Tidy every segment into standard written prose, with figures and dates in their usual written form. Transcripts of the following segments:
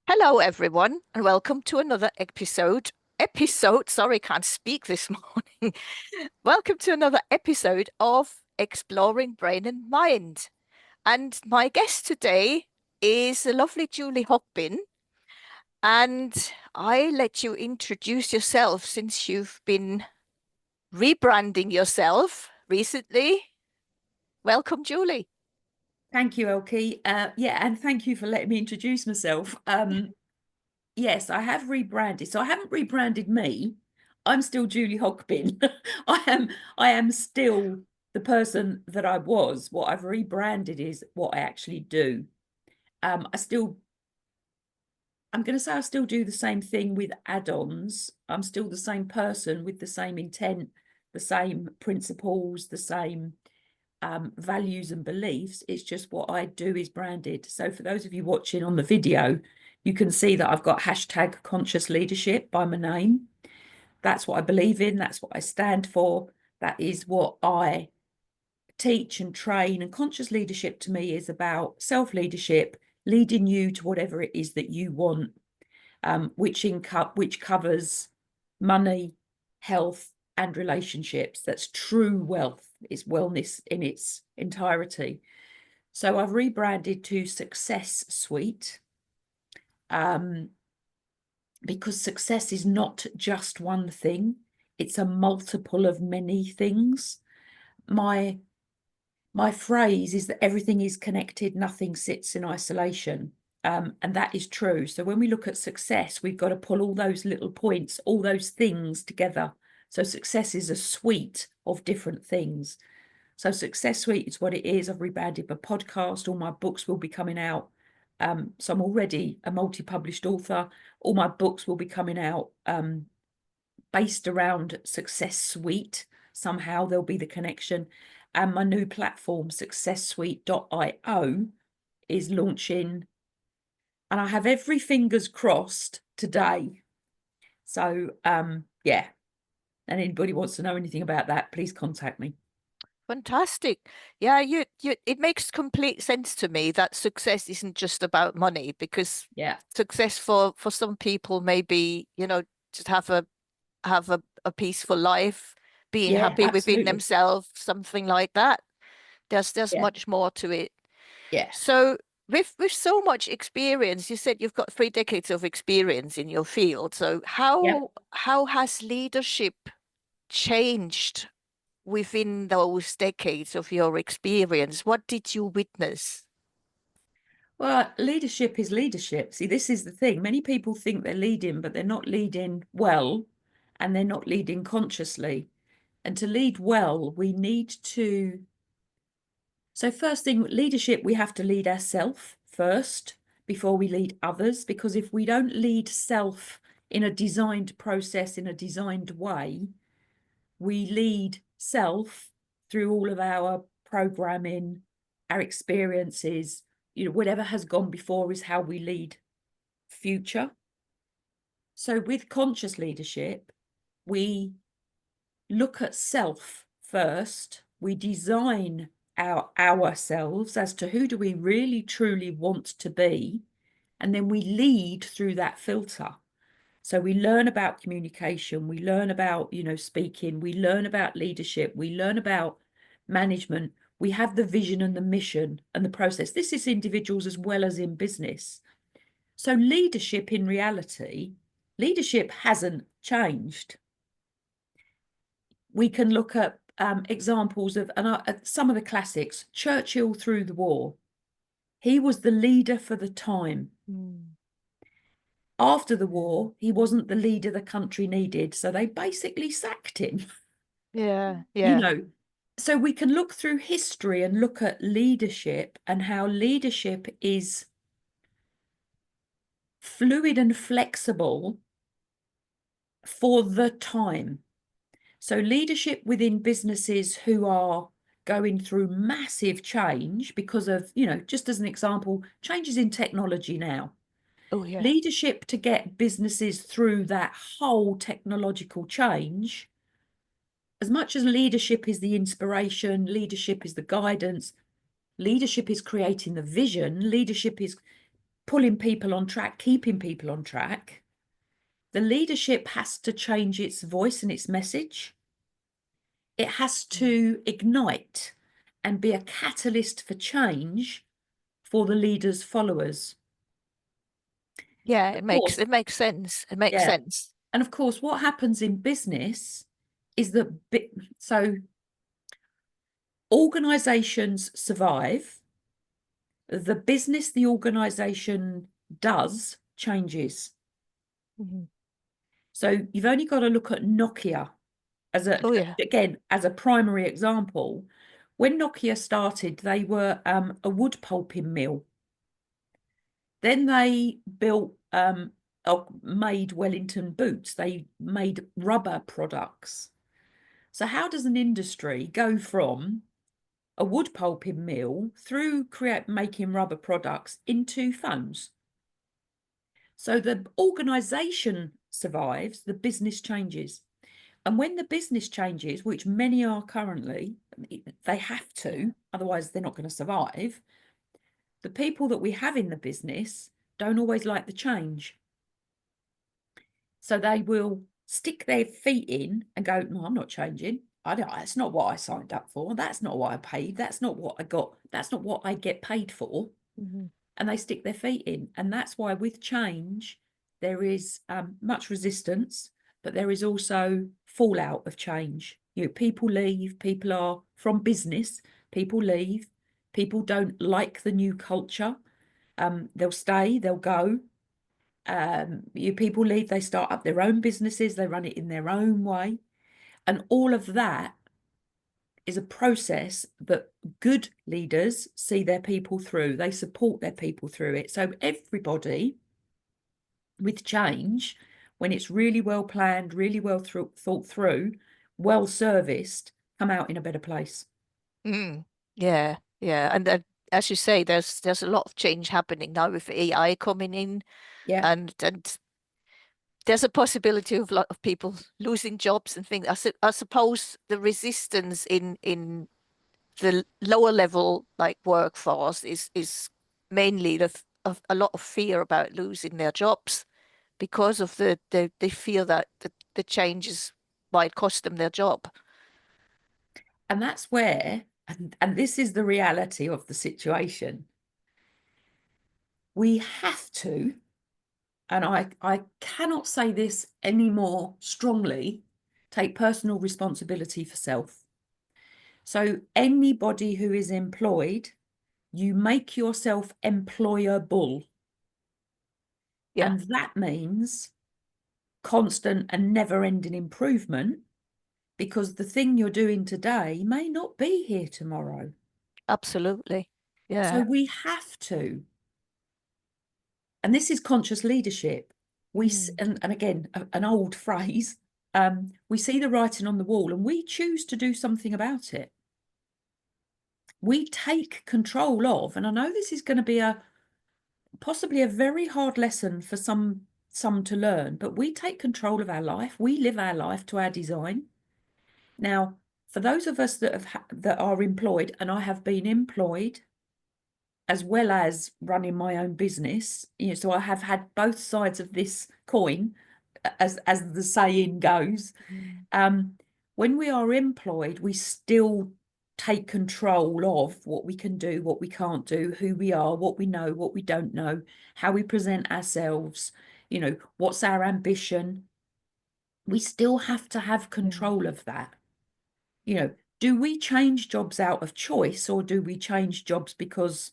Hello, everyone, and welcome to another sorry, can't speak this morning. Welcome to another episode of Exploring Brain and Mind. And my guest today is the lovely Julie Hogbin. And I let you introduce yourself since you've been rebranding yourself recently. Welcome, Julie. Thank you, Elke. And thank you for letting me introduce myself. Yes, I have rebranded. So I haven't rebranded me. I'm still Julie Hogbin. I am still the person that I was. What I've rebranded is what I actually do. I'm going to say I still do the same thing with add-ons. I'm still the same person with the same intent, the same principles, the same values and beliefs. It's just what I do is branded. So for those of you watching on the video, you can see that I've got hashtag conscious leadership by my name. That's what I believe in. That's what I stand for. That is what I teach and train. And conscious leadership to me is about self-leadership, leading you to whatever it is that you want, which covers money, health, and relationships. That's true wealth. It's wellness in its entirety. So I've rebranded to Success Suite, because success is not just one thing. It's a multiple of many things. My phrase is that everything is connected, nothing sits in isolation. And that is true. So when we look at success, we've got to pull all those little points, all those things together. So success is a suite of different things. So Success Suite is what it is. I've rebranded my podcast. All my books will be coming out. So I'm already a multi-published author. All my books will be coming out based around Success Suite. Somehow there'll be the connection. And my new platform, successuite.io, is launching. And I have every fingers crossed today. So, yeah. And anybody wants to know anything about that, please contact me. Fantastic. Yeah, it makes complete sense to me that success isn't just about money, because Yeah. success for some people may be, just have a peaceful life, being Yeah, happy within absolutely. themselves, something like that. There's Yeah. much more to it. Yeah. So with so much experience, you said you've got 3 decades of experience in your field. So Yeah. how has leadership changed within those decades of your experience? What did you witness? Well, leadership is leadership. See, this is the thing. Many people think they're leading, but they're not leading well, and they're not leading consciously. And to lead well, we need to. So, first thing, leadership, we have to lead ourselves first before we lead others. Because if we don't lead self in a designed process, in a designed way, we lead self through all of our programming, our experiences, whatever has gone before is how we lead future. So with conscious leadership, we look at self first, we design ourselves as to who do we really truly want to be, and then we lead through that filter. So we learn about communication, we learn about, speaking, we learn about leadership, we learn about management. We have the vision and the mission and the process. This is individuals as well as in business. So leadership in reality, leadership hasn't changed. We can look at examples of some of the classics. Churchill through the war. He was the leader for the time. Mm. After the war, he wasn't the leader the country needed, so they basically sacked him. Yeah, you yeah. know, so we can look through history and look at leadership and how leadership is fluid and flexible for the time. So leadership within businesses who are going through massive change because of, just as an example, changes in technology now. Oh, yeah. Leadership to get businesses through that whole technological change, as much as leadership is the inspiration, leadership is the guidance, leadership is creating the vision, leadership is pulling people on track, keeping people on track, the leadership has to change its voice and its message. It has to ignite and be a catalyst for change for the leader's followers. Yeah, Of it course, makes sense. It makes yeah. sense. And of course, what happens in business is that so organizations survive, the business the organization does changes. Mhm. So you've only got to look at Nokia as Oh yeah. as a primary example. When Nokia started, they were a wood pulping mill. Then they built made Wellington boots. They made rubber products. So how does an industry go from a wood pulping mill through making rubber products into phones? So the organization survives, the business changes. And when the business changes, which many are currently, they have to, otherwise they're not going to survive. The people that we have in the business don't always like the change. So they will stick their feet in and go, no, I'm not changing. That's not what I signed up for. That's not what I paid. That's not what I got. That's not what I get paid for. Mhm. And they stick their feet in. And that's why with change, there is much resistance, but there is also fallout of change. People leave, people are from business, people leave, people don't like the new culture. They'll stay, they'll go. People leave, they start up their own businesses, they run it in their own way. And all of that is a process that good leaders see their people through. They support their people through it. So everybody with change, when it's really well planned, really well thought through, well serviced, come out in a better place. Mm. Yeah, yeah. And as you say, there's a lot of change happening now with AI coming in, Yeah. and there's a possibility of a lot of people losing jobs and things. I suppose the resistance in the lower level like workforce is mainly of a lot of fear about losing their jobs because of they feel that the changes might cost them their job. And that's where, and this is the reality of the situation, we have to, and I cannot say this any more strongly, take personal responsibility for self. So anybody who is employed, you make yourself employable. Yeah, And that means constant and never ending improvement, because the thing you're doing today may not be here tomorrow. absolutely. So Yeah. we have to, and this is conscious leadership. Mm. And again, an old phrase, we see the writing on the wall and we choose to do something about it. We take control of, and I know this is going to be possibly a very hard lesson for some to learn, but we take control of our life. We live our life to our design. Now, for those of us that are employed, and I have been employed as well as running my own business, so I have had both sides of this coin, as the saying goes. Mm. Um, when we are employed, we still take control of what we can do, what we can't do, who we are, what we know, what we don't know, how we present ourselves, what's our ambition. We still have to have Mm. control of that. You know, do we change jobs out of choice, or do we change jobs because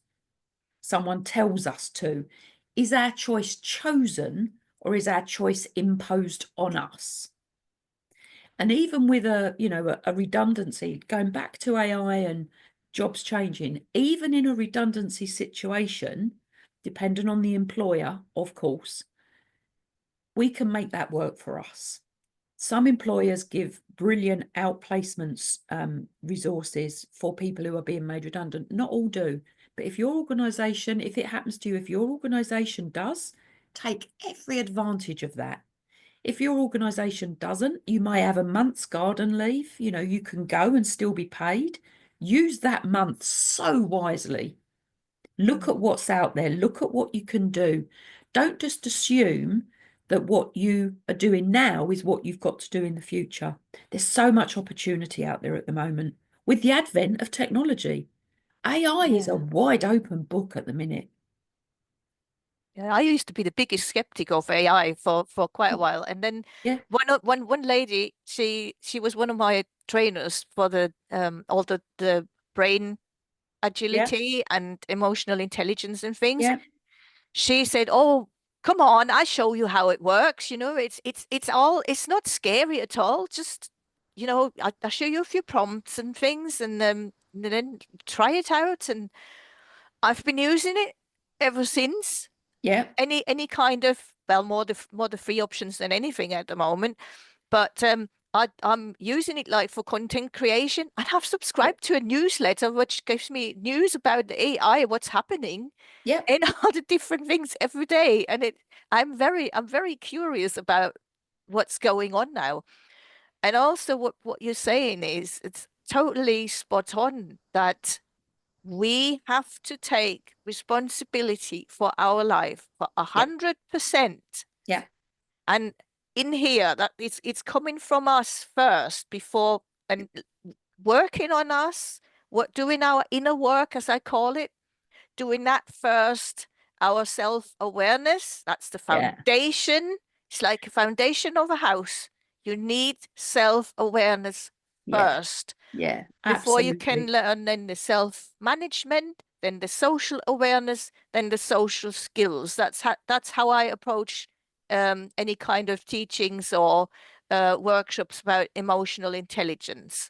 someone tells us to? Is our choice chosen, or is our choice imposed on us? And even with a redundancy, going back to AI and jobs changing, even in a redundancy situation, depending on the employer, of course, we can make that work for us. Some employers give brilliant outplacements resources for people who are being made redundant. Not all do. But if your organisation, if it happens to you, if your organisation does, take every advantage of that. If your organisation doesn't, you may have a month's garden leave. You can go and still be paid. Use that month so wisely. Look at Mm. what's out there. Look at what you can do. Don't just assume that what you are doing now is what you've got to do in the future. There's so much opportunity out there at the moment with the advent of technology. AI is a Yeah. wide open book at the minute. Yeah, I used to be the biggest skeptic of AI for quite a while, and then Yeah, one lady, she was one of my trainers for the all the brain yeah, agility and emotional intelligence and things. yeah, She said, "Oh, come on, I show you how it works. You know, it's all it's not scary at all. Just I show you a few prompts and things, and then try it out." And I've been using it ever since. yeah, Any kind of well, more the free options than anything at the moment. But I'm using it like for content creation, and I've yeah, subscribed to a newsletter which gives me news about the AI, what's happening yeah, in all the different things every day. And I'm very curious about what's going on now. And also what you're saying is it's totally spot on that we have to take responsibility for our life for yeah, 100%. yeah, And in here, that it's coming from us first before and working on us, what doing our inner work, as I call it, doing that first, our self-awareness, that's the yeah, foundation. It's like a foundation of a house. You need self-awareness yeah, first yeah, before you can absolutely. learn then the self-management, then the social awareness, then the social skills. That's how I approach any kind of teachings or workshops about emotional intelligence.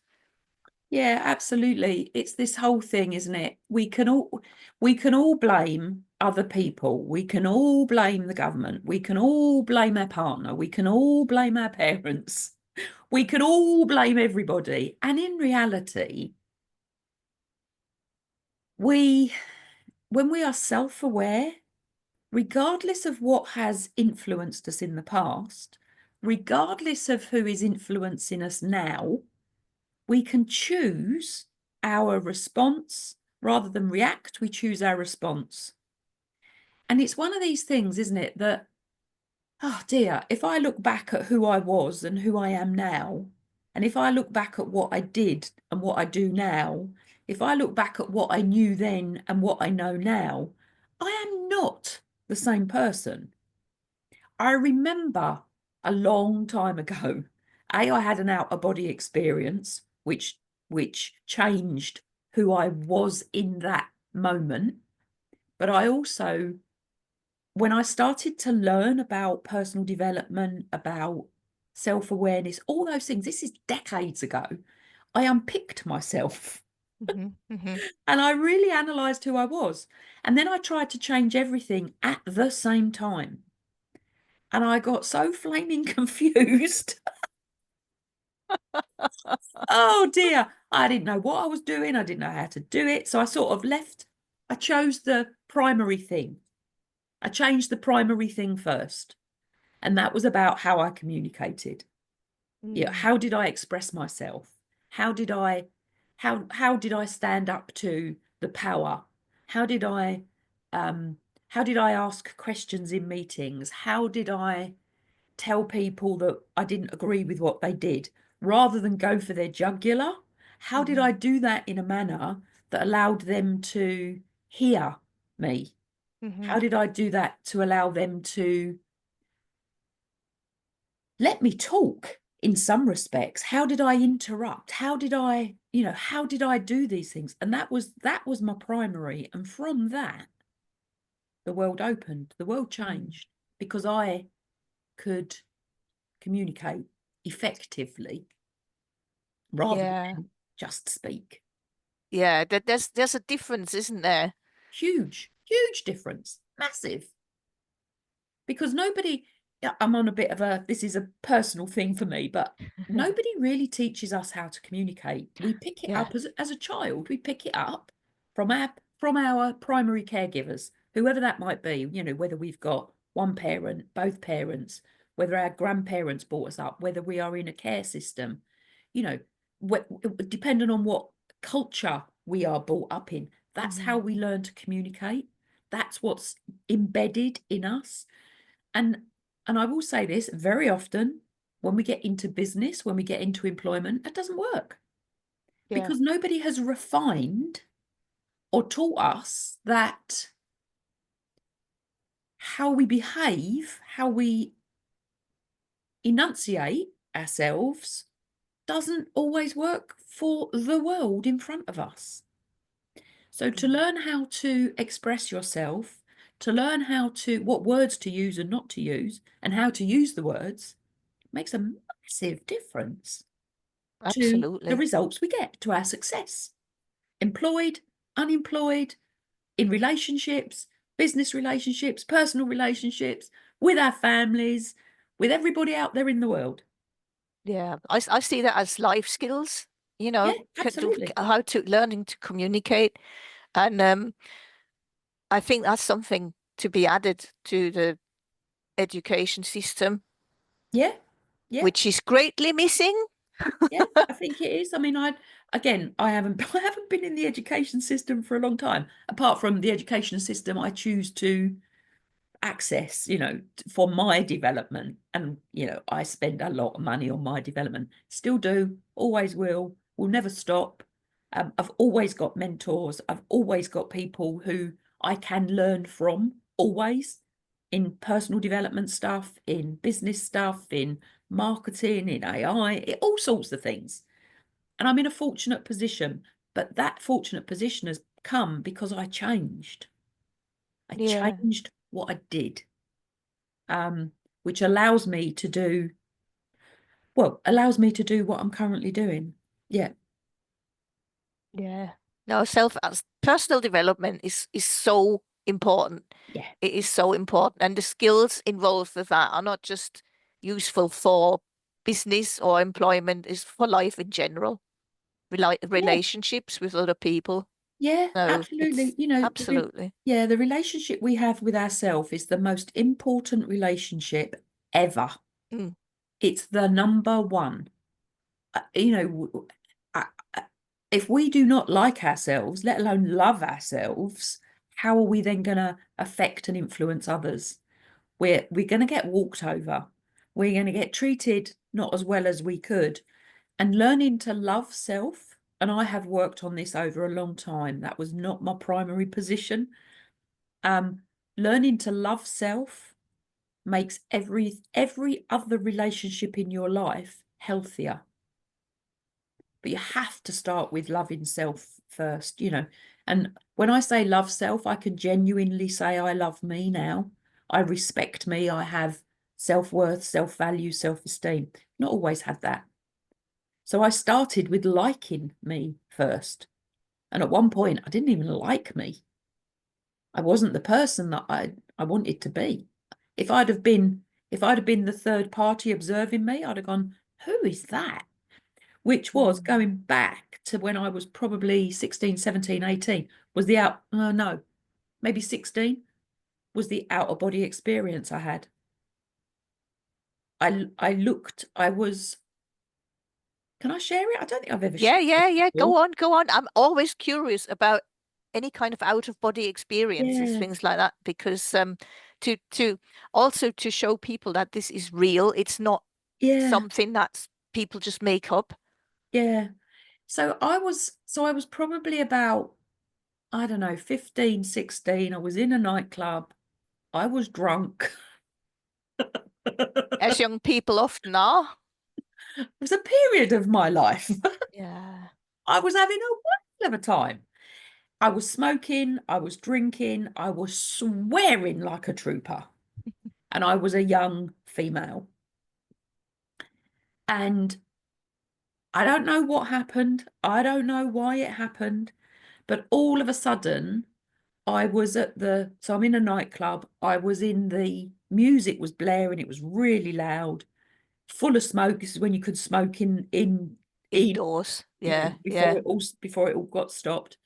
Yeah, absolutely. It's this whole thing, isn't it? We can all blame other people. We can all blame the government. We can all blame our partner. We can all blame our parents. We can all blame everybody. And in reality, we when we are self-aware, regardless of what has influenced us in the past, regardless of who is influencing us now, we can choose our response rather than react. We choose our response. And it's one of these things, isn't it, that, oh dear, if I look back at who I was and who I am now, and if I look back at what I did and what I do now, if I look back at what I knew then and what I know now, I am not the same person. I remember a long time ago, I had an out of body experience, which changed who I was in that moment. But I also, when I started to learn about personal development, about self-awareness, all those things, this is decades ago, I unpicked myself Hmm. Hmm. and I really analysed who I was. And then I tried to change everything at the same time. And I got so flaming confused. Oh dear. I didn't know what I was doing. I didn't know how to do it. So I sort of left. I chose the primary thing. I changed the primary thing first. And that was about how I communicated. Yeah, Mm. how did I express myself? How did I how did I stand up to the power? How did I um how did I ask questions in meetings? How did I tell people that I didn't agree with what they did rather than go for their jugular? How did Hmm. I do that in a manner that allowed them to hear me? Hmm. How did I do that to allow them to let me talk in some respects? How did I interrupt? How did how did I do these things? And that was my primary. And from that, the world opened, the world Mm. changed because I could communicate effectively rather Yeah. than just speak. Yeah, there's a difference, isn't there? Huge, huge difference. Massive. Because nobody, yeah, I'm on a bit of a, this is a personal thing for me, but nobody really teaches us how to communicate. We pick it Yeah. up as a child, we pick it up from our primary caregivers, whoever that might be, whether we've got one parent, both parents, whether our grandparents brought us up, whether we are in a care system, you know, depending on what culture we are brought up in, That's how Mhm. we learn to communicate. That's what's embedded in us. And and I will say this very often when we get into business, when we get into employment, it doesn't work Yeah. because nobody has refined or taught us that how we behave, how we enunciate ourselves doesn't always work for the world in front of us. So to Mm. learn how to express yourself, to learn how to what words to use and not to use, and how to use the words makes a massive difference to the Absolutely. results we get, to our success. Employed, unemployed, in relationships, business relationships, personal relationships, with our families, with everybody out there in the world. Yeah. I see that as life skills, Yeah, absolutely. how to learning to communicate. And I think that's something to be added to the education system, Yeah, yeah, which is greatly missing. yeah. I think it is. I mean, I haven't I haven't been in the education system for a long time. Apart from the education system I choose to access, for my development. And, I spend a lot of money on my development. Still do, always will never stop. I've always got mentors. I've always got people who I can learn from, always, in personal development stuff, in business stuff, in marketing, in AI, all sorts of things. And I'm in a fortunate position, but that fortunate position has come because I changed. I Yeah. changed what I did, um, which allows me to do what I'm currently doing. Yeah, Yeah. No, self as personal development is so important. yeah, It is so important. And the skills involved with that are not just useful for business or employment, is for life in general. yeah, Relationships with other people. yeah, No, absolutely. it's absolutely. The relationship we have with ourselves is the most important relationship ever. Mm, It's the number one. You know, I, I- if we do not like ourselves, let alone love ourselves, how are we then going to affect and influence others? We're going to get walked over. We're going to get treated not as well as we could. And learning to love self, and I have worked on this over a long time. That was not my primary position. Um, Learning to love self makes every other relationship in your life healthier. But you have to start with loving self first. And when I say love self, I can genuinely say I love me now. I respect me. I have self-worth, self-value, self-esteem. Not always had that. So I started with liking me first. And at one point, I didn't even like me. I wasn't the person that I wanted to be. If I'd have been if I'd have been the third party observing me, I'd have gone, who is that? Which was mm. going back to when I was probably 16, 17, 18, was the no, maybe 16 was the out of body experience I had. I was, can I share it? I don't think I've ever Yeah, shared it yeah, yeah. before. Go on, go on. I'm always curious about any kind of out of body experiences, Yeah, things like that, because to also to show people that this is real. It's not yeah, something that people just make up. yeah. So I was probably about, I don't know, 15, 16. I was in a nightclub. I was drunk. As It young people often are. was a period of my life. Yeah. I was having a whale of a time. I was smoking, I was drinking, I was swearing like a trooper, and I was a young female. And I don't know what happened. I don't know why it happened, but all of a sudden, so I'm in a nightclub. I was in the music was blaring, it was really loud, full of smoke. This is when you could smoke in, Indoors. Yeah, yeah. before it all got stopped.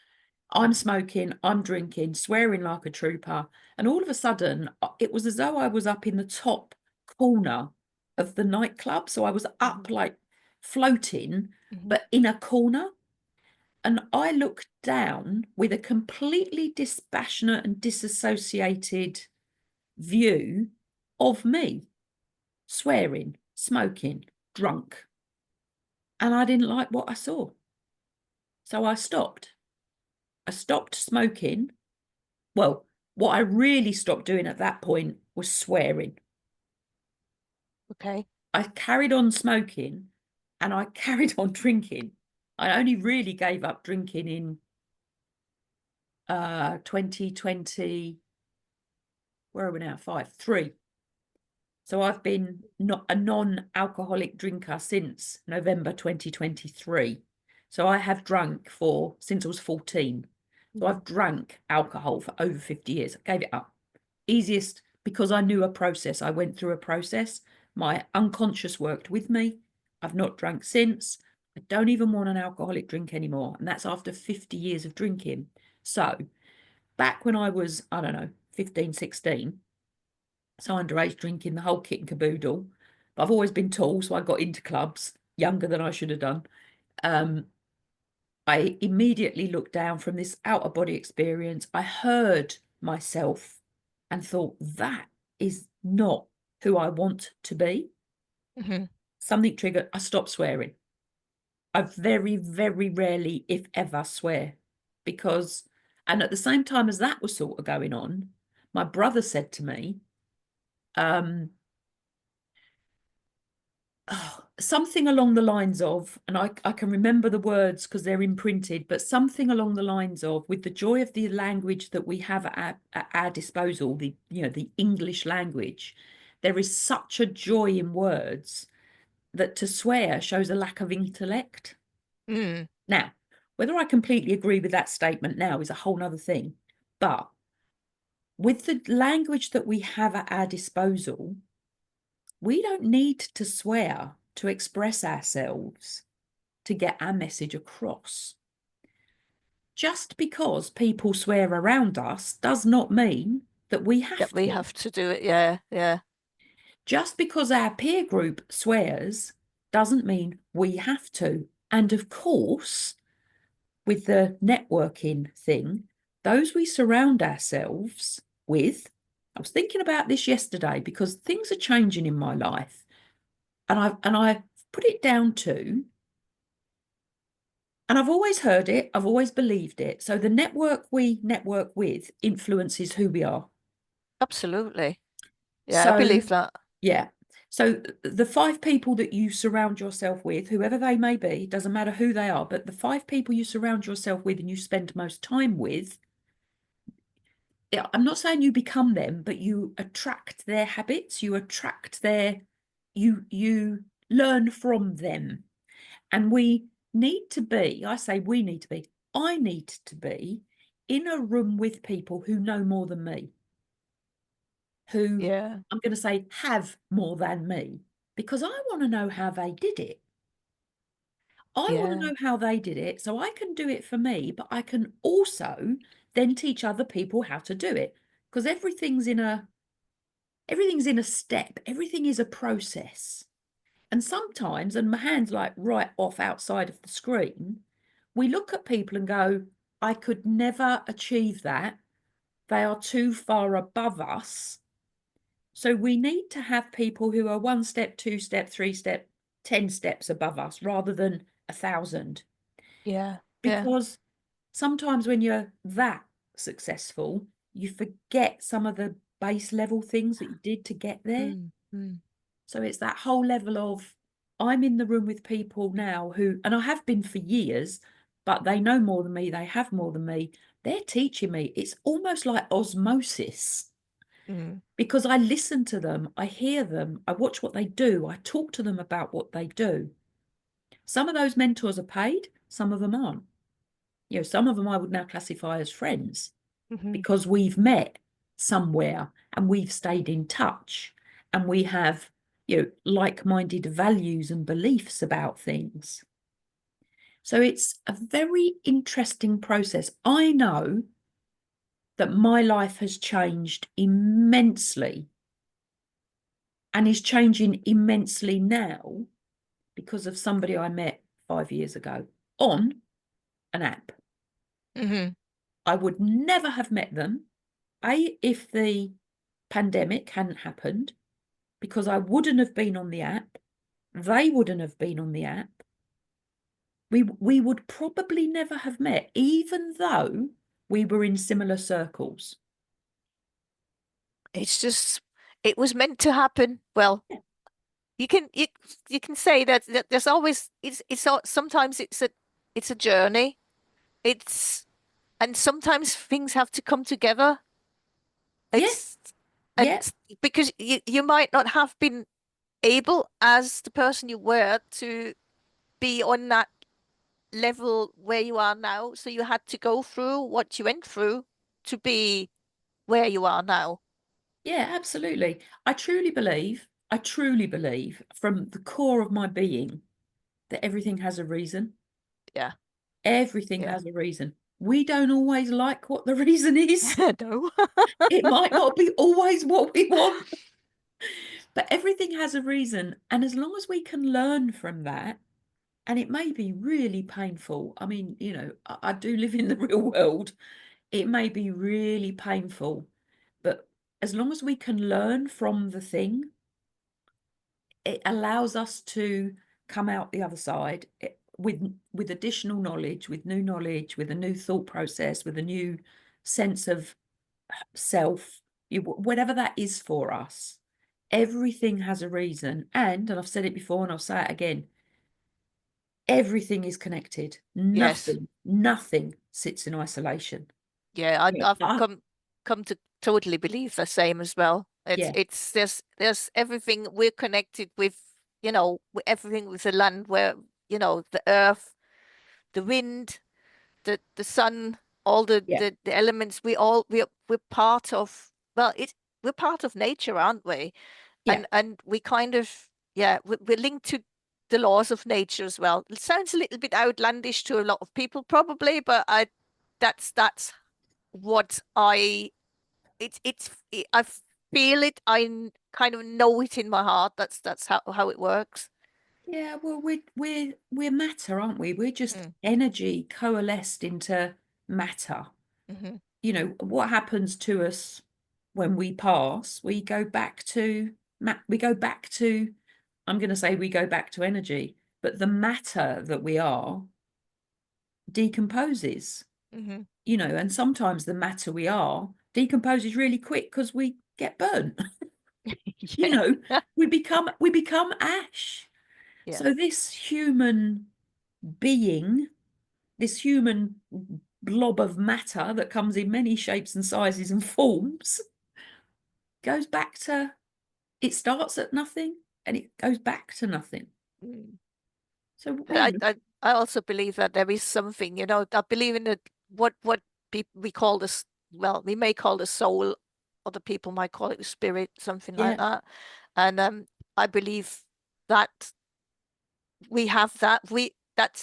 I'm smoking, I'm drinking, swearing like a trooper. And all of a sudden, it was as though I was up in the top corner of the nightclub. So I was Mhm, up like floating, mhm. but in a corner. And I looked down with a completely dispassionate and disassociated view of me, swearing, smoking, drunk. And I didn't like what I saw. So I stopped. I stopped smoking. Well, what I really stopped doing at that point was swearing. Okay. I carried on smoking and I carried on drinking. I only really gave up drinking in 2020. Where are we now? 3. So I've been not a non-alcoholic drinker since November 2023. So I have drunk for since I was 14. So Mm. I've drank alcohol for over 50 years. I gave it up. Easiest because I knew a process. I went through a process. My unconscious worked with me. I've not drank since. I don't even want an alcoholic drink anymore. And that's after 50 years of drinking. So back when I was, I don't know, 15, 16, so underage drinking, the whole kit and caboodle. But I've always been tall, so I got into clubs younger than I should have done. I immediately looked down from this out of body experience. I heard myself and thought, that is not who I want to be. Hmm. Something triggered, I stopped swearing. I very, very rarely, if ever, swear because, and at the same time as that was sort of going on, my brother said to me, um, something along the lines of, and I can remember the words because they're imprinted, but something along the lines of, with the joy of the language that we have at our disposal, the English language, there is such a joy in words that to swear shows a lack of intellect. Mm. Now, whether I completely agree with that statement now is a whole nother thing, but with the language that we have at our disposal, we don't need to swear to express ourselves, to get our message across. Just because people swear around us does not mean that we That have we to. have to do it. Yeah, yeah. Just because our peer group swears doesn't mean we have to. And of course, with the networking thing, those we surround ourselves with, I was thinking about this yesterday because things are changing in my life. And I put it down to, and I've always heard it, I've always believed it. So the network we network with influences who we are. Absolutely. Yeah, I So, believe that. yeah. So the 5 people that you surround yourself with, whoever they may be, doesn't matter who they are, but the 5 people you surround yourself with and you spend most time with, I'm not saying you become them, but you attract their habits, you attract you learn from them. And we need to be, I say we need to be, I need to be in a room with people who know more than me, who Yeah, I'm going to say have more than me, because I want to know how they did it. I want to yeah. know how they did it so I can do it for me, but I can also then teach other people how to do it because everything's in a step, everything is a process. And sometimes, and my hand's like right off outside of the screen, we look at people and go, I could never achieve that. They are too far above us. So we need to have people who are 1 step, 2 step, 3 step, 10 steps above us rather than 1,000. Yeah, yeah. Because sometimes when you're that successful, you forget some of the base level things that you did to get there. Mm, mm, So it's that whole level of, I'm in the room with people now who, and I have been for years, but they know more than me, they have more than me. They're teaching me. It's almost like osmosis mm. because I listen to them, I hear them, I watch what they do, I talk to them about what they do. Some of those mentors are paid, some of them aren't. Some of them I would now classify as friends Hmm. because we've met somewhere and we've stayed in touch and we have like-minded values and beliefs about things. So it's a very interesting process. I know that my life has changed immensely and is changing immensely now because of somebody I met 5 years ago on an app. Hmm. I would never have met them, if the pandemic hadn't happened, because I wouldn't have been on the app. They wouldn't have been on the app. We would probably never have met, even though we were in similar circles. It's just, it was meant to happen. Well, Yeah. you can say that there's always sometimes it's a journey. It's and sometimes things have to come together. Yeah. It's Yeah. and because you might not have been able as the person you were to be on that level where you are now. So you had to go through what you went through to be where you are now. Yeah, absolutely. I truly believe from the core of my being that everything has a reason. Yeah, Everything yeah. has a reason. We don't always like what the reason is. No. It might not be always what we want, but everything has a reason. And as long as we can learn from that, and it may be really painful. I mean, I do live in the real world. It may be really painful, but as long as we can learn from the thing, it allows us to come out the other side with additional knowledge, with new knowledge, with a new thought process, with a new sense of self, whatever that is for us. Everything has a reason, and I've said it before and I'll say it again, everything is connected. Yes. Nothing sits in isolation. Yeah, Yeah. I've come to totally believe the same as well. Yeah, It's there's everything we're connected with, everything with the land where, the earth, the wind, the sun, all yeah, the elements. We're part of, well, it we're part of nature, aren't we? yeah, And we kind of, yeah, we're linked to the laws of nature as well. It sounds a little bit outlandish to a lot of people probably, but that's what I feel it. Kind of know it in my heart. That's how it works. yeah. Well, we're matter, aren't we? We're just Mm, energy coalesced into matter. hmm. What happens to us when we pass? We go back to, I'm going to say we go back to energy, but the matter that we are decomposes, Hmm. and sometimes the matter we are decomposes really quick because we get burnt. you Yeah. know, we become ash. Yeah. So this human being, this human blob of matter that comes in many shapes and sizes and forms, goes back to, it starts at nothing and it goes back to nothing. Mm. So, But I also believe that there is something, I believe in the what we call this, well, we may call the soul, other people might call it the spirit, something like yeah, that. And I believe that we have that.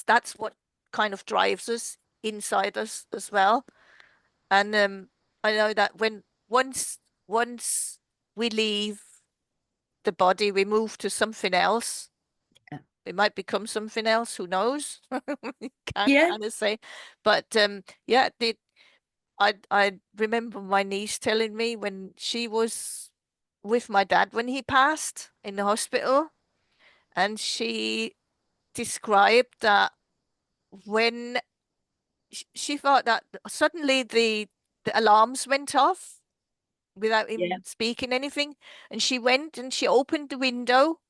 That's what kind of drives us inside us as well. And I know that when once we leave the body, we move to something else. yeah, We might become something else, who knows? We can't yeah, kind of say. But yeah, I remember my niece telling me when she was with my dad when he passed in the hospital, and she described that when she thought that suddenly the alarms went off without yeah, him speaking anything, and she went and she opened the window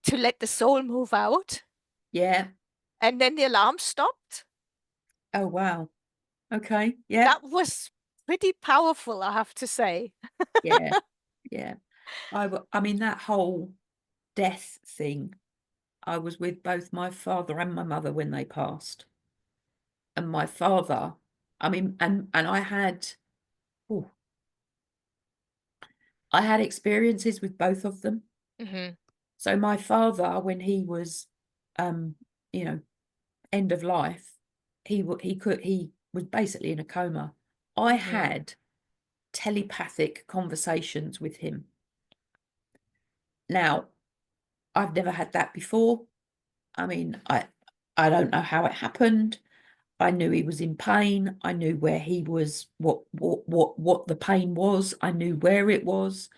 to let the soul move out, yeah. and then the alarm stopped. Oh, wow. Okay. Yeah, That was pretty powerful, I have to say. yeah, yeah. I mean, that whole death thing, I was with both my father and my mother when they passed. And my father, I mean, and oh, I had experiences with both of them. Hmm. So my father, when he was, um, you know, end of life, he was basically in a coma. I Hmm. had telepathic conversations with him. Now, I've never had that before. I mean, I don't know how it happened. I knew he was in pain. I knew where he was, what the pain was. I knew where it was.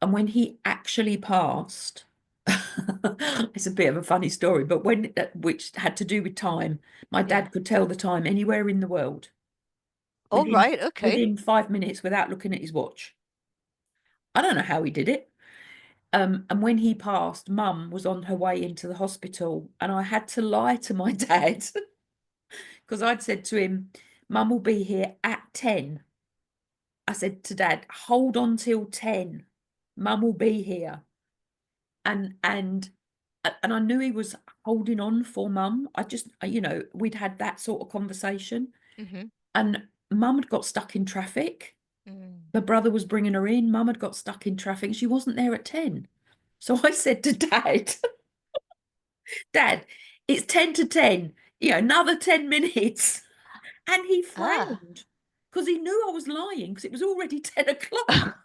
And when he actually passed, it's a bit of a funny story, but when which had to do with time, my Yeah. dad could tell the time anywhere in the world All within right. Okay. within 5 minutes without looking at his watch. I don't know how he did it. And when he passed, Mum was on her way into the hospital, and I had to lie to my dad because I'd said to him, Mum will be here at 10. I said to Dad, hold on till 10. Mum will be here. And I knew he was holding on for Mum. I just, we'd had that sort of conversation. Mm-hmm. And Mum had got stuck in traffic. Mm. Her brother was bringing her in. Mum had got stuck in traffic. She wasn't there at 10. So I said to Dad, Dad, it's 10 to 10, another 10 minutes. And he Ah. frowned because he knew I was lying because it was already 10 o'clock.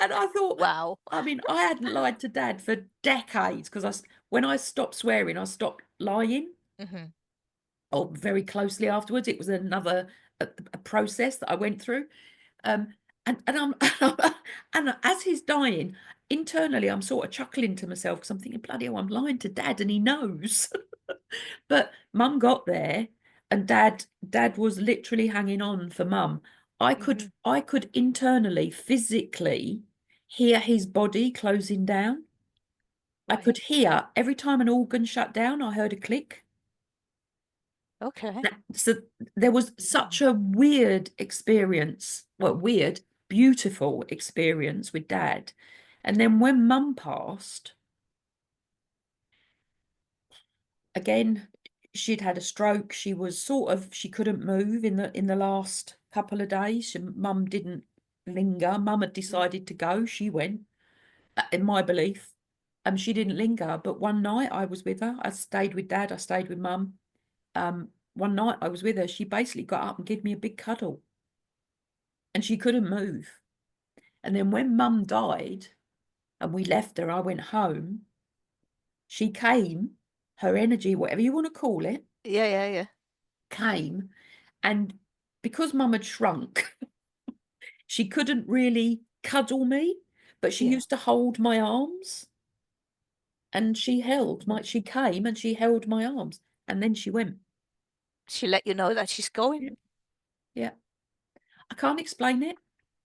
And I thought, Wow. I mean, I hadn't lied to Dad for decades because when I stopped swearing, I stopped lying. Mm-hmm. Or very closely afterwards. It was another a process that I went through. Um, and I'm and as he's dying, internally I'm sort of chuckling to myself because I'm thinking, bloody hell, I'm lying to Dad and he knows. But Mum got there, and Dad was literally hanging on for Mum. I Mm-hmm. could I could internally, physically hear his body closing down. I Right. could hear every time an organ shut down, I heard a click. Okay. So there was such a weird experience, well, weird, beautiful experience with Dad. And then when Mum passed, again, she'd had a stroke. She was she couldn't move in the last couple of days. Mum didn't linger. Mum had decided to go. She went, in my belief. She didn't linger. But one night I was with her. I stayed with Dad. I stayed with Mum. One night I was with her. She basically got up and gave me a big cuddle, and she couldn't move. And then when Mum died and we left her, I went home. She came, her energy, whatever you want to call it, Yeah, yeah, yeah. came. And because Mum had shrunk, she couldn't really cuddle me, but she Yeah. used to hold my arms, and she came and she held my arms, and then she went. She let you know that she's going. Yeah. Yeah. I can't explain it.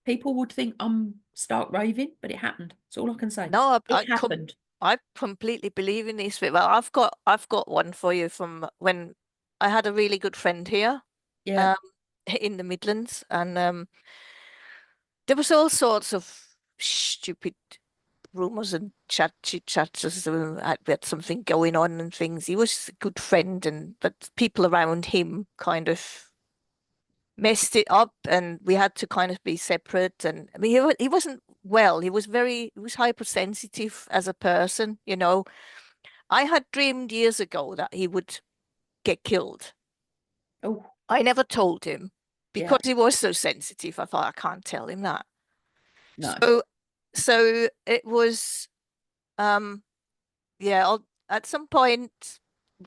People would think I'm stark raving, but it happened. That's all I can say. No, It happened. I completely believe in these. Well, I've got one for you from when I had a really good friend here, Yeah. um, in the Midlands, and there was all sorts of stupid rumors and chats as we had something going on and things. He was a good friend, and but people around him kind of messed it up, and we had to kind of be separate. And I mean, he wasn't well. He was hypersensitive as a person, you know. I had dreamed years ago that he would get killed. Oh, I never told him because yeah. he was so sensitive. I thought I can't tell him that. No. So, so it was, um, yeah. At some point,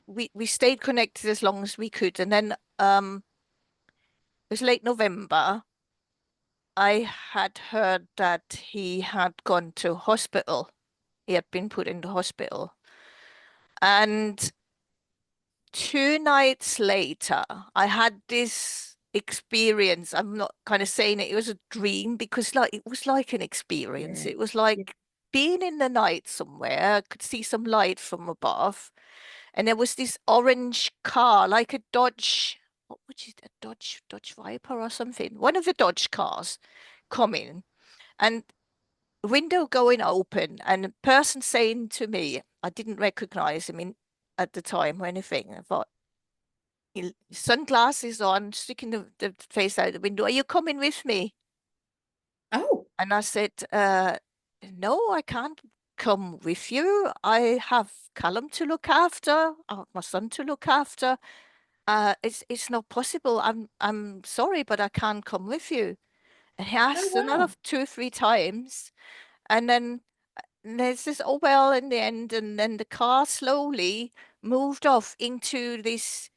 we stayed connected as long as we could, and then it was late November. I had heard that he had gone to hospital. He had been put into hospital, and 2 nights later, I had this experience. I'm not kind of saying it was a dream because like it was like an experience. Yeah. It was Yeah. like being in the night somewhere. I could see some light from above, and there was this orange car, like a Dodge. What would you, a Dodge Viper or something? One of the Dodge cars coming, and window going open, and a person saying to me, I didn't recognize him at the time or anything. I thought, sunglasses on, sticking the face out the window. Are you coming with me? Oh, And I said, no, I can't come with you. I have Callum to look after. I have my son to look after. It's not possible. I'm sorry, but I can't come with you. And he oh asked another wow. 2 or 3 times, and then there's this, oh well, in the end, and then the car slowly moved off into this.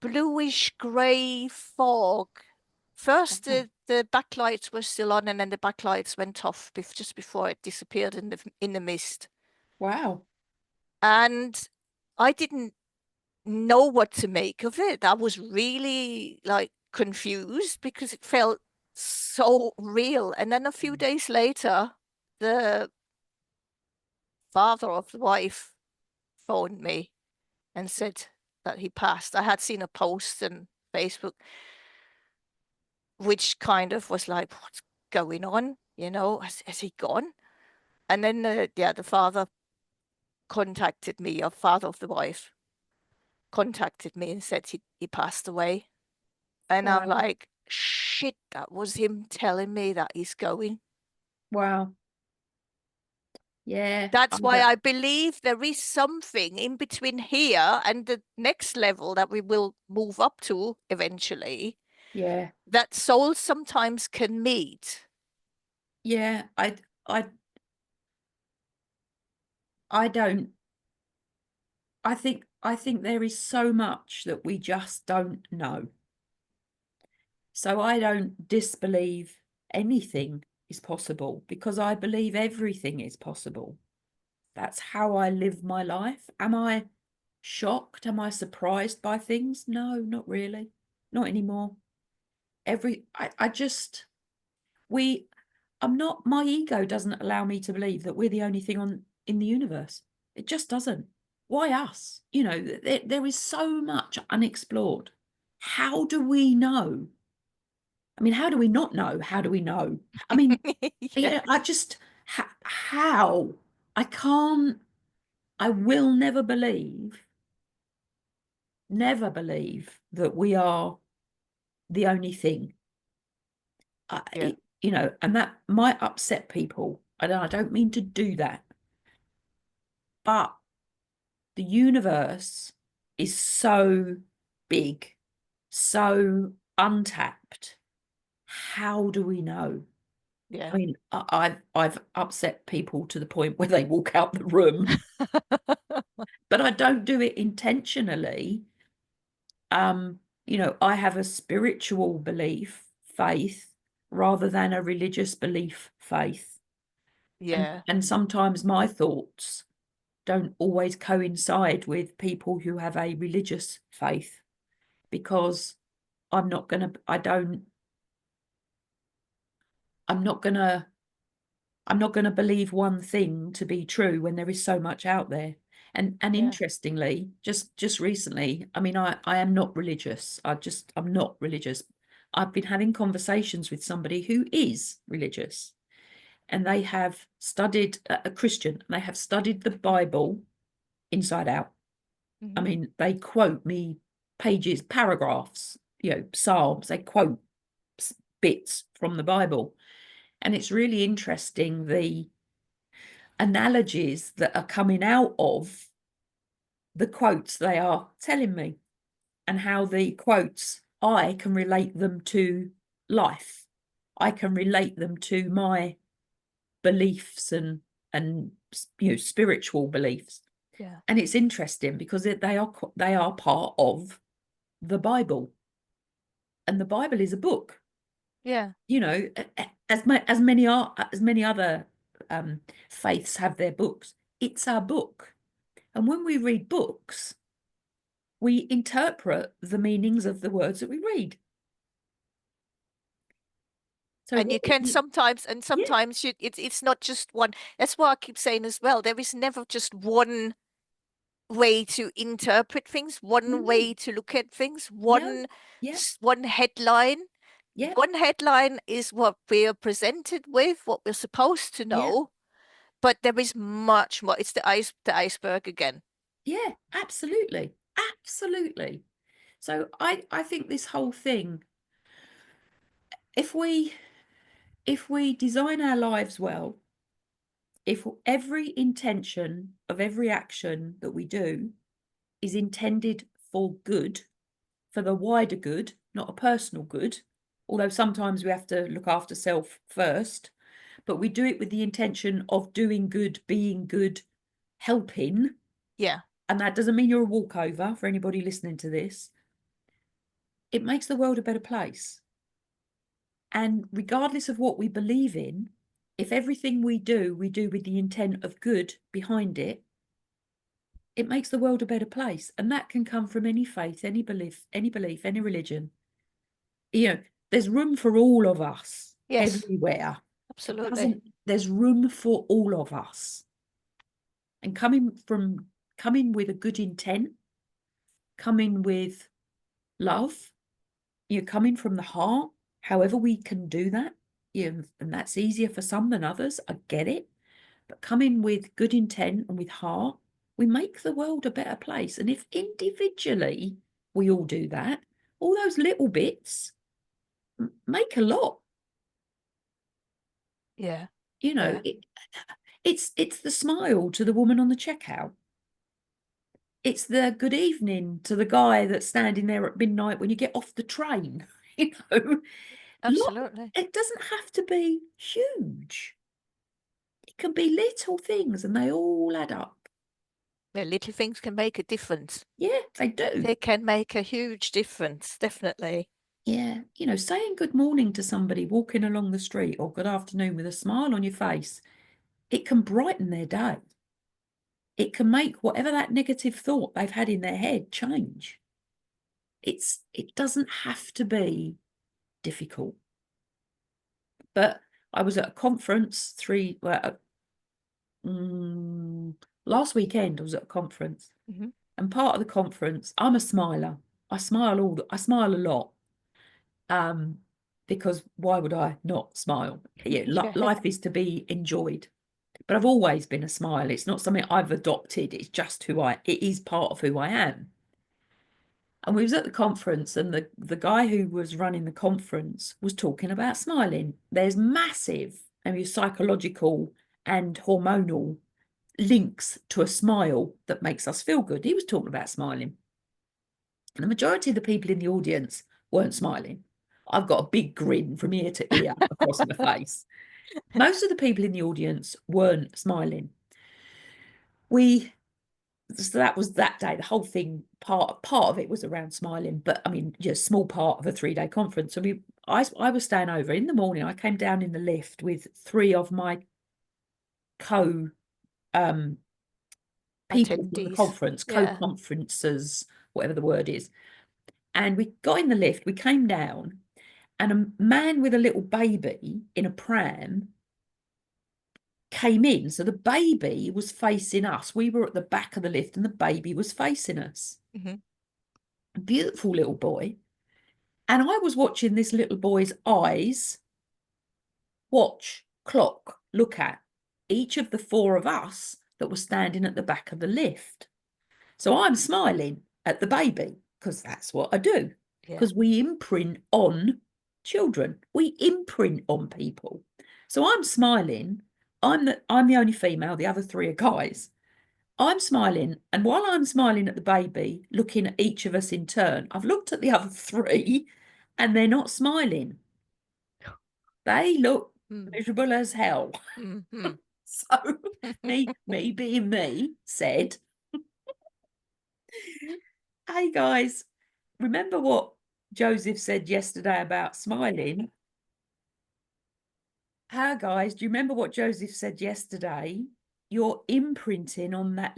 bluish grey fog. First, Wow. the backlights were still on, and then the backlights went off just before it disappeared in the mist. Wow. And I didn't know what to make of it. I was really like confused because it felt so real. And then a few days later, the father of the wife phoned me and said that he passed. I had seen a post on Facebook, which kind of was like, what's going on? Has he gone? And then, the father contacted me, or father of the wife contacted me and said he passed away. And I'm Wow. like, shit, that was him telling me that he's going. Wow. Yeah. That's why I believe there is something in between here and the next level that we will move up to eventually, Yeah. that souls sometimes can meet. Yeah. I I don't I think there is so much that we just don't know. So I don't disbelieve anything is possible because I believe everything is possible. That's how I live my life. Am I shocked? Am I surprised by things? No, not really. Not anymore. I just, we, I'm not, my ego doesn't allow me to believe that we're the only thing on in the universe. It just doesn't. Why us? There is so much unexplored. How do we know? I mean, how do we not know? How do we know? I mean, Yeah, I just, how? I can't, I will never believe that we are the only thing. yeah, And that might upset people. I don't mean to do that. But the universe is so big, so untapped. How do we know? I yeah. mean, I've upset people to the point where they walk out the room, but I don't do it intentionally. I have a spiritual belief, faith, rather than a religious belief, faith. And Yeah, and sometimes my thoughts don't always coincide with people who have a religious faith because I'm not gonna, I don't, I'm not gonna I'm not going to believe one thing to be true when there is so much out there. And yeah. interestingly, just recently, I mean, I am not religious. I'm not religious. I've been having conversations with somebody who is religious, and they have studied a Christian, and they have studied the Bible inside out. I Mhm. mean, they quote me pages, paragraphs, psalms. They quote bits from the Bible, and it's really interesting the analogies that are coming out of the quotes they are telling me and how the quotes I can relate them to life. I can relate them to my beliefs and spiritual beliefs. Yeah, And it's interesting because they are part of the Bible, and the Bible is a book. yeah, As many other faiths have their books. It's our book. And when we read books, we interpret the meanings of the words that we read. So and you what can you, sometimes, yeah, it's not just one. That's what I keep saying as well. There is never just one way to interpret things, one no, way to look at things, no, yeah, one headline. yeah, One headline is what we're presented with, what we're supposed to yeah, know, but there is much more. It's the iceberg again. yeah, absolutely, absolutely. So I think this whole thing, if we if we design our lives well, if every intention of every action that we do is intended for good, for the wider good, not a personal good, although sometimes we have to look after self first, but we do it with the intention of doing good, being good, helping. Yeah, And that doesn't mean you're a walkover for anybody listening to this. it makes the world a better place. And regardless of what we believe in, if everything we do with the intent of good behind it, it makes the world a better place. And that can come from any faith, any belief, any religion. You know, there's room for all of us Yes, everywhere. It absolutely. doesn't, there's room for all of us. And coming with a good intent, coming with love, you're coming from the heart, however we can do that. And that's easier for some than others. I get it. But coming with good intent and with heart, we make the world a better place. And if individually we all do that, all those little bits make a lot. Yeah, You know, yeah, it's the smile to the woman on the checkout. It's the good evening to the guy that's standing there at midnight when you get off the train. You know, absolutely. it doesn't have to be huge. It can be little things and they all add up. Yeah, little things can make a difference. Yeah, they do. They can make a huge difference, definitely. Yeah, saying good morning to somebody walking along the street or good afternoon with a smile on your face, it can brighten their day. It can make whatever that negative thought they've had in their head change. It doesn't have to be difficult. But I was at a conference last weekend. I was at a conference, Hmm. and part of the conference, I'm a smiler. I smile a lot. Um, because why would I not smile? Yeah, Yeah, life is to be enjoyed. But I've always been a smile. It's not something I've adopted. It's just it is part of who I am. And we was at the conference, and the guy who was running the conference was talking about smiling. There's massive, psychological and hormonal links to a smile that makes us feel good. He was talking about smiling. And the majority of the people in the audience weren't smiling. I've got a big grin from ear to ear across my face. Most of the people in the audience weren't smiling. So that was that day. The whole thing, part of it was around smiling, but I mean, just a small part of a 3-day conference. So I was staying over in the morning. I came down in the lift with 3 of my co people from the attendees. conference, Yeah. co-conferencers, whatever the word is. And we got in the lift, we came down, and a man with a little baby in a pram came in. So the baby was facing us. We were at the back of the lift and the baby was facing us. Hmm. A beautiful little boy. And I was watching this little boy's eyes watch, clock, look at each of the 4 of us that were standing at the back of the lift. So I'm smiling at the baby because that's what I do. Yeah. Because we imprint on children, we imprint on people. So I'm smiling. I'm the only female. The other 3 are guys. I'm smiling, and while I'm smiling at the baby, looking at each of us in turn, I've looked at the other 3, and they're not smiling. They look Mm. miserable as hell. Mm-hmm. So me being me, said, "Hey guys, remember what Joseph said yesterday about smiling? How guys, do you remember what Joseph said yesterday? You're imprinting on that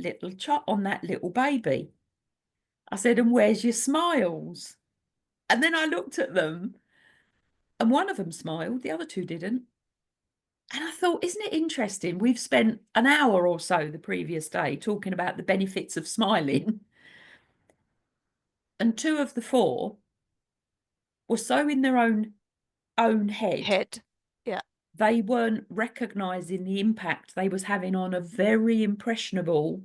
on that little baby." I said, "And where's your smiles?" And then I looked at them, and one of them smiled, the other 2 didn't. And I thought, isn't it interesting? We've spent an hour or so the previous day talking about the benefits of smiling, and 2 of the 4 were so in their own head, Head. Yeah. they weren't recognizing the impact they was having on a very impressionable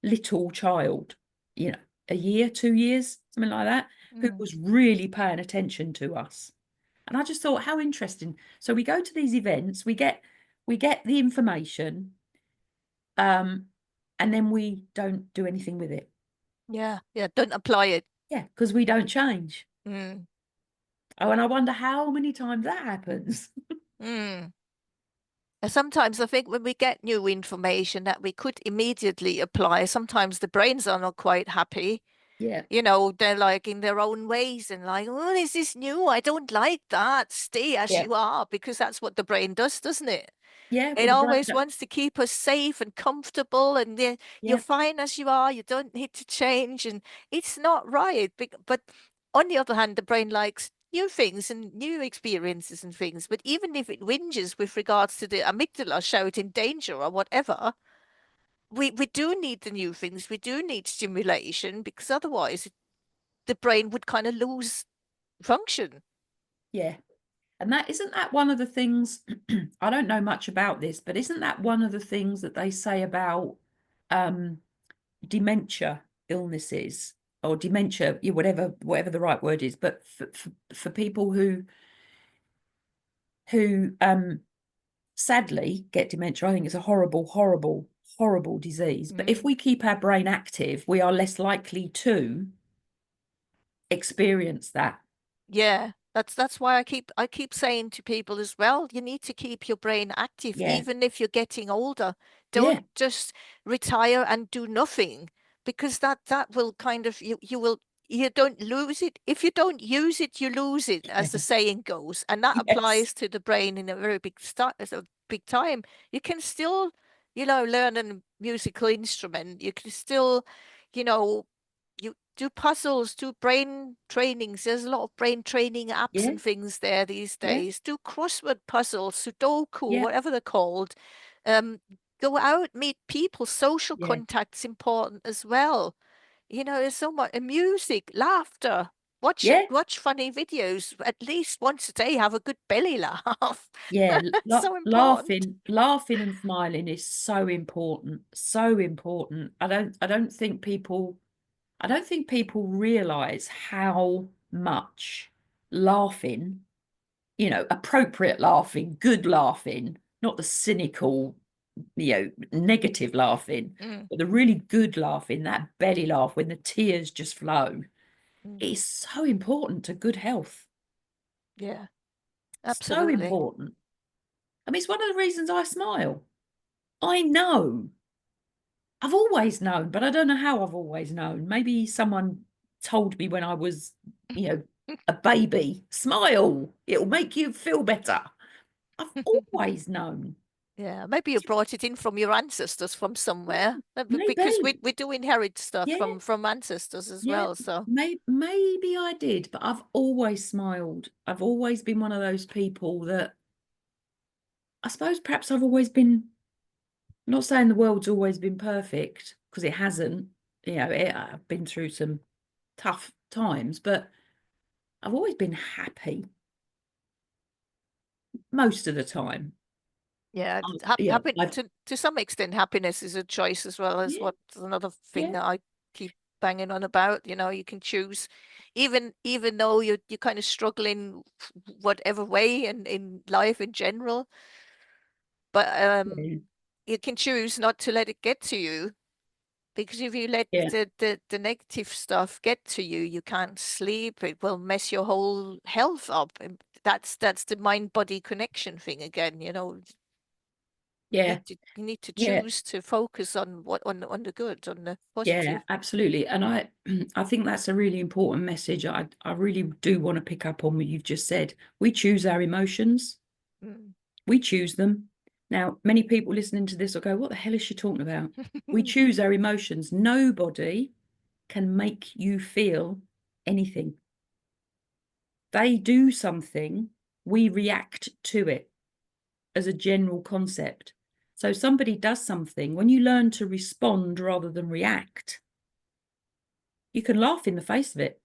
little child, a year, 2 years, something like that, who Mm. was really paying attention to us. And I just thought, how interesting. So we go to these events, we get the information, and then we don't do anything with it. Yeah. Yeah. Don't apply it. Yeah, because we don't change. Mm. Oh, and I wonder how many times that happens. Mm. And sometimes I think when we get new information that we could immediately apply, sometimes the brains are not quite happy. Yeah. They're like in their own ways and like, oh, is this new? I don't like that. Stay as Yeah. you are, because that's what the brain does, doesn't it? Yeah. Well, It the brain. always wants to keep us safe and comfortable, and you're Yeah. fine as you are. You don't need to change, and it's not right. But on the other hand, the brain likes new things and new experiences and things. But even if it whinges with regards to the amygdala shouting danger or whatever, we do need the new things. We do need stimulation, because otherwise the brain would kind of lose function. Yeah. And that isn't that one of the things, I don't know much about this, but isn't that one of the things that they say about um, dementia illnesses or dementia, whatever the right word is, but for people who sadly get dementia, I think it's a horrible, horrible, horrible disease. But if Mm. we keep our brain active, we are less likely to experience that. Yeah, that's why I keep saying to people as well, you need to keep your brain active Yeah. even if you're getting older. Yeah. Don't just retire and do nothing, because that will kind of you don't lose it. If you don't use it, you lose it, as the saying goes. And that Yes. applies to the brain in a very big start as a big time. You can still, learn a musical instrument. You can still, you know, you do puzzles, do brain trainings. There's a lot of brain training apps Yeah. and things there these Yeah. days. Do crossword puzzles, Sudoku, Yeah. whatever they're called. Um, Go out, meet people. Social Yeah. contact's important as well. There's so much music, laughter. Yeah. Watch funny videos at least once a day. Have a good belly laugh. Yeah, So important. laughing and smiling is so important, so important. I don't think people realize how much laughing, appropriate laughing, good laughing, not the cynical, negative laughing, Mm, but the really good laughing, that belly laugh when the tears just flow, mm. is so important to good health. Yeah, So absolutely. important. I mean, it's one of the reasons I smile. I know. I've always known, but I don't know how I've always known. Maybe someone told me when I was, a baby, smile, it'll make you feel better. I've always known. Yeah, maybe you brought it in from your ancestors from somewhere, because we Maybe. we do inherit stuff Yeah, from ancestors as yeah. well. So, Maybe I did, but I've always smiled. I've always been one of those people that I suppose perhaps I've always been, not saying the world's always been perfect, because it hasn't. I've been through some tough times, but I've always been happy most of the time. yeah, happen I've to some extent, happiness is a choice as well, as yeah, what's another thing yeah, that I keep banging on about. You can choose, even though you're kind of struggling whatever way in life in general, but yeah, you can choose not to let it get to you. Because if you let yeah, the negative stuff get to you, you can't sleep. It will mess your whole health up. And that's the mind-body connection thing again. yeah, You need to yeah, choose to focus on on the good, on the yeah, positive. absolutely. And I think that's a really important message. I really do want to pick up on what you've just said. We choose our emotions. Mm. We choose them. Now, many people listening to this will go, "What the hell is she talking about?" We choose our emotions. Nobody can make you feel anything. They do something, we react to it as a general concept. So somebody does something, when you learn to respond rather than react, you can laugh in the face of it.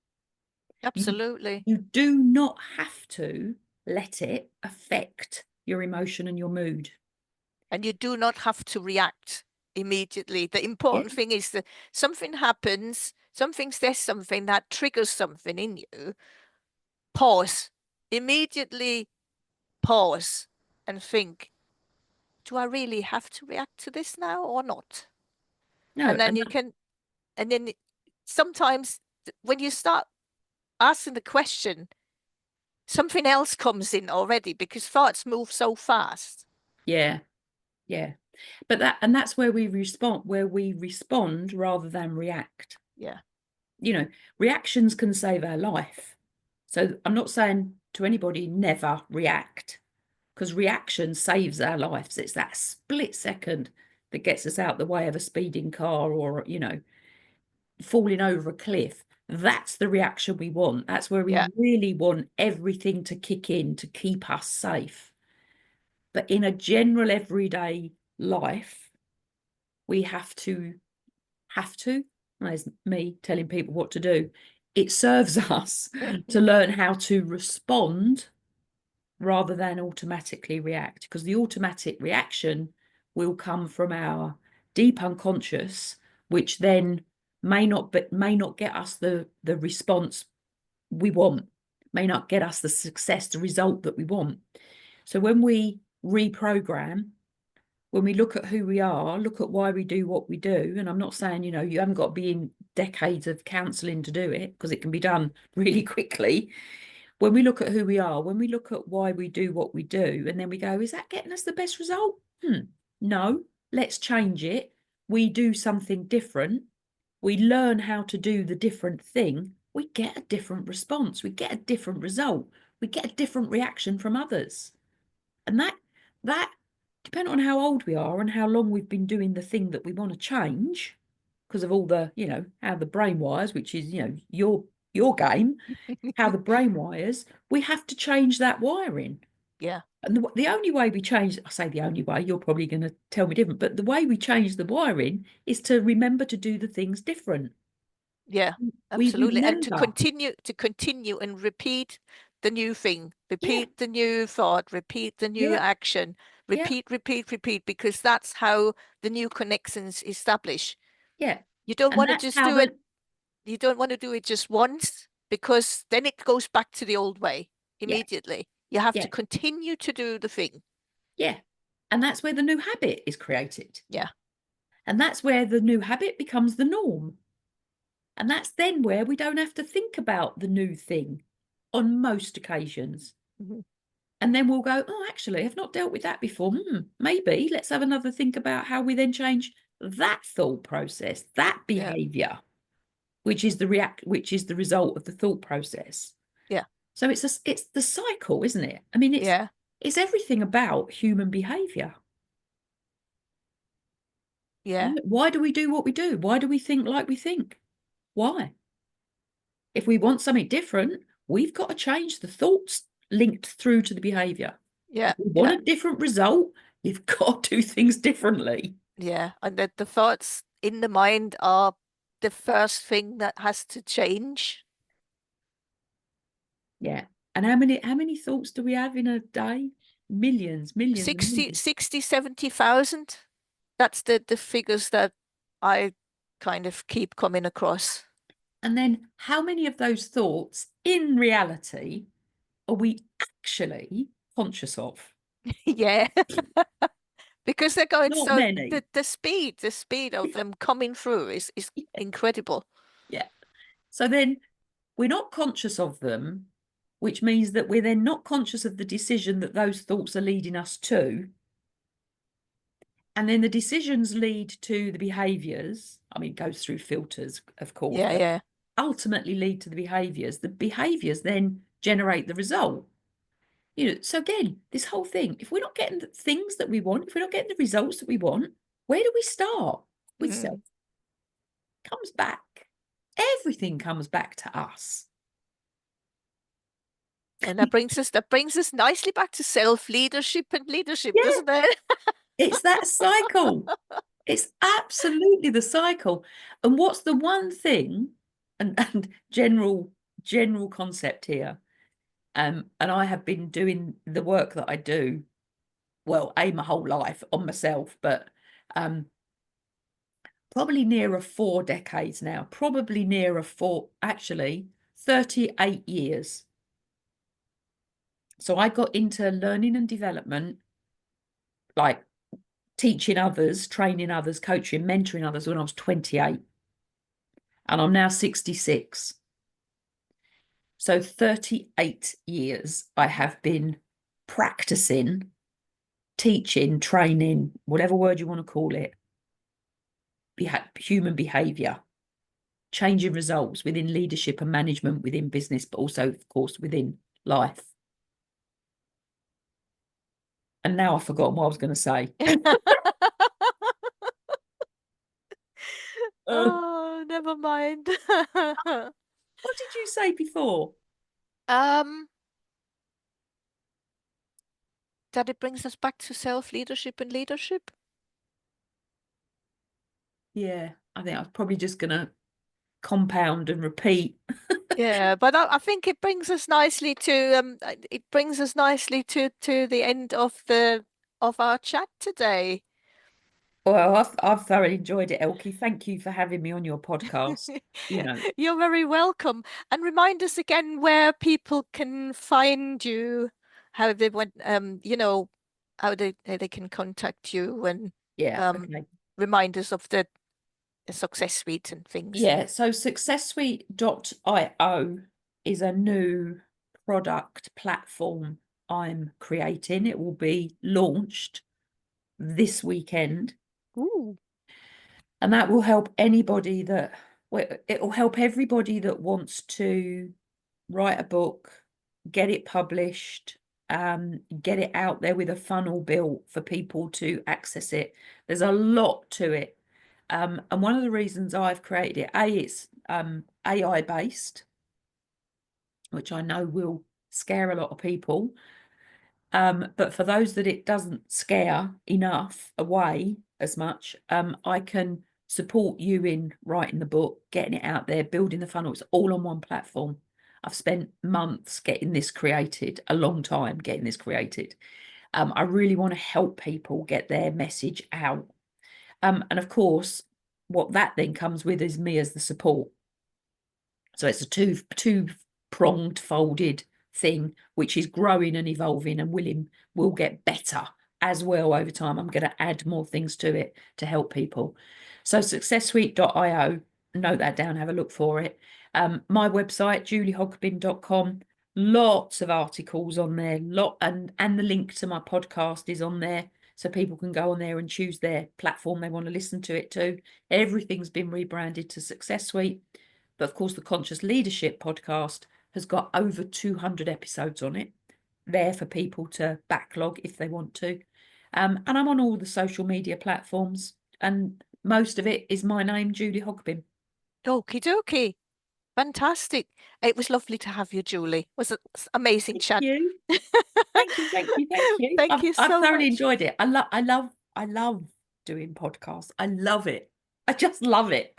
You Absolutely. you do not have to let it affect your emotion and your mood. And you do not have to react immediately. The Yeah, important thing is that something happens, something says something that triggers something in you. Pause. Immediately pause and think, do I really have to react to this now or not? And no, then and you can, and then sometimes when you start asking the question, something else comes in already, because thoughts move so fast. yeah, yeah. That's where we respond rather than react. Yeah. reactions can save our life. So I'm not saying to anybody never react, because reaction saves our lives. It's that split second that gets us out the way of a speeding car or, falling over a cliff. That's the reaction we want. That's where we Yeah. really want everything to kick in to keep us safe. But in a general everyday life, we have to, as me telling people what to do, it serves us to learn how to respond rather than automatically react, because the automatic reaction will come from our deep unconscious, which then may not get us the response we want, may not get us the success, the result that we want. So when we reprogram, when we look at who we are, look at why we do what we do, and I'm not saying, you haven't got to be in decades of counselling to do it, because it can be done really quickly. When we look at who we are, when we look at why we do what we do, and then we go, is that getting us the best result? No, let's change it. We do something different. We learn how to do the different thing. We get a different response. We get a different result. We get a different reaction from others. And that depending on how old we are and how long we've been doing the thing that we want to change, because of all the, how the brain wires, which is, your game, how the brain wires, we have to change that wiring. Yeah. And the only way we change, I say the only way, you're probably going to tell me different, but the way we change the wiring is to remember to do the things different. Yeah. We Absolutely. And remember. to continue and repeat the new thing, Yeah, repeat the new thought, repeat the new yeah, action, yeah, repeat, because that's how the new connections establish. yeah. You don't And want to that's just how do it, the, you don't want to do it just once, because then it goes back to the old way yeah, immediately. You have to yeah, continue to do the thing. yeah. And that's where the new habit is created. Yeah. And that's where the new habit becomes the norm. And that's then where we don't have to think about the new thing on most occasions. Mhm. And then we'll go, oh, actually, I've not dealt with that before. Maybe let's have another think about how we then change that thought process, that Yeah. behavior, which is the result of the thought process. Yeah. So it's the cycle, isn't it? I mean, Yeah. it's everything about human behavior. Yeah. Why do we do what we do? Why do we think like we think? Why? If we want something different, we've got to change the thoughts linked through to the behavior. Yeah. If we want Yeah. a different result, you've got to do things differently. Yeah. And that the thoughts in the mind are the first thing that has to change. Yeah. And how many thoughts do we have in a day? Millions, millions and 60, millions. 60, 70,000. That's the figures that I kind of keep coming across. And then how many of those thoughts in reality are we actually conscious of? Yeah. Because they're going Not so many. the speed of them coming through is incredible. Yeah. So then we're not conscious of them, which means that we're then not conscious of the decision that those thoughts are leading us to. And then the decisions lead to the behaviors. I mean, it goes through filters, of course, Yeah, but yeah. ultimately lead to the behaviors. The behaviors then generate the result. So again, this whole thing, if we're not getting the things that we want, if we're not getting the results that we want, where do we start? With self. Mm. Comes back. Everything comes back to us. And that brings us nicely back to self-leadership and leadership, Yeah, doesn't it? it's that cycle. It's absolutely the cycle. And what's the one thing, and general concept here, and I have been doing the work that I do, well, my whole life on myself, but probably nearer 4 decades now, probably nearer actually 38 years. So I got into learning and development, like teaching others, training others, coaching, mentoring others when I was 28. And I'm now 66. So 38 years I have been practicing, teaching, training, whatever word you want to call it, human behavior. changing results within leadership and management within business, but also, of course, within life. And now I've forgotten what I was going to say. Oh, never mind. What did you say before? Um, that it brings us back to self-leadership and leadership. Yeah, I think I was probably just going to compound and repeat. Yeah, but I think it brings us nicely to it brings us nicely to the end of our chat today. Well, I've thoroughly enjoyed it, Elke. Thank you for having me on your podcast. You know, You're very welcome. And remind us again where people can find you, how they went, how they can contact you and yeah, um, okay. remind us of the success suite and things. Yeah, so successsuite.io is a new product platform I'm creating. It will be launched this weekend, Ooh. and that will help anybody that, well, it will help everybody that wants to write a book, get it published, get it out there with a funnel built for people to access it. There's a lot to it. And one of the reasons I've created it, it's AI based, which I know will scare a lot of people. But for those that it doesn't scare enough away as much, I can support you in writing the book, getting it out there, building the funnel. It's all on one platform. I've spent months getting this created, a long time getting this created. I really want to help people get their message out. And of course, what that then comes with is me as the support. So it's a two pronged folded thing, which is growing and evolving and will get better as well over time. I'm going to add more things to it to help people. So successsuite.io, note that down, have a look for it. My website, juliehogbin.com, lots of articles on there, and the link to my podcast is on there. So people can go on there and choose their platform they want to listen to it to. Everything's been rebranded to Success Suite. But of course, the Conscious Leadership podcast has got over 200 episodes on it, there for people to backlog if they want to. And I'm on all the social media platforms, and most of it is my name, Julie Hogbin. Okie dokie. Fantastic. It was lovely to have you, Julie. It was an amazing Thank chat. you. Thank you. Thank you. Thank you. Thank I've, you I've so thoroughly much. enjoyed it. I love doing podcasts. I love it. I just love it.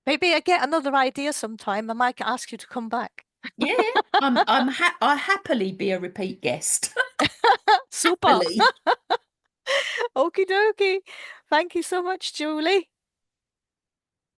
Maybe I get another idea sometime. I might ask you to come back. Yeah. I happily be a repeat guest. Super. Happily. Okie dokie. Thank you so much, Julie.